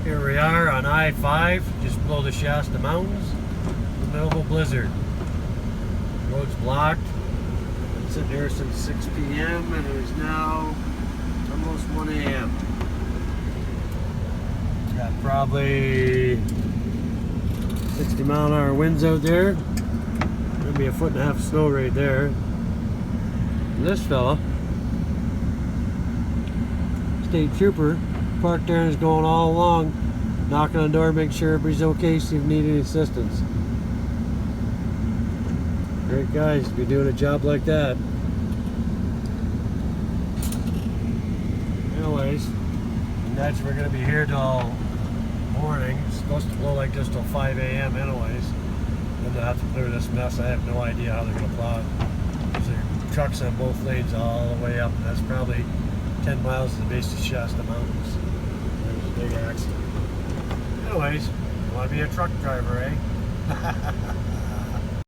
Here we are on I-5, just below the Shasta Mountains, in the middle of a blizzard. Road's blocked. Been sitting here since 6 p.m. and it is now almost 1 a.m. Got probably 60-mile-an-hour winds out there. Gonna be 1.5 feet of snow right there. And this fella, state trooper, parked there and is going all along, knocking on the door, make sure everybody's okay, see if you need any assistance. Great guys to be doing a job like that. Anyways, that's we're gonna be here till morning. It's supposed to blow like this till 5 a.m. anyways. Then they'll have to clear this mess. I have no idea how they're gonna plow it. There's trucks on both lanes all the way up, and that's probably 10 miles to the base of Shasta Mountains. There's a big accident. Anyways, you want to be a truck driver, eh?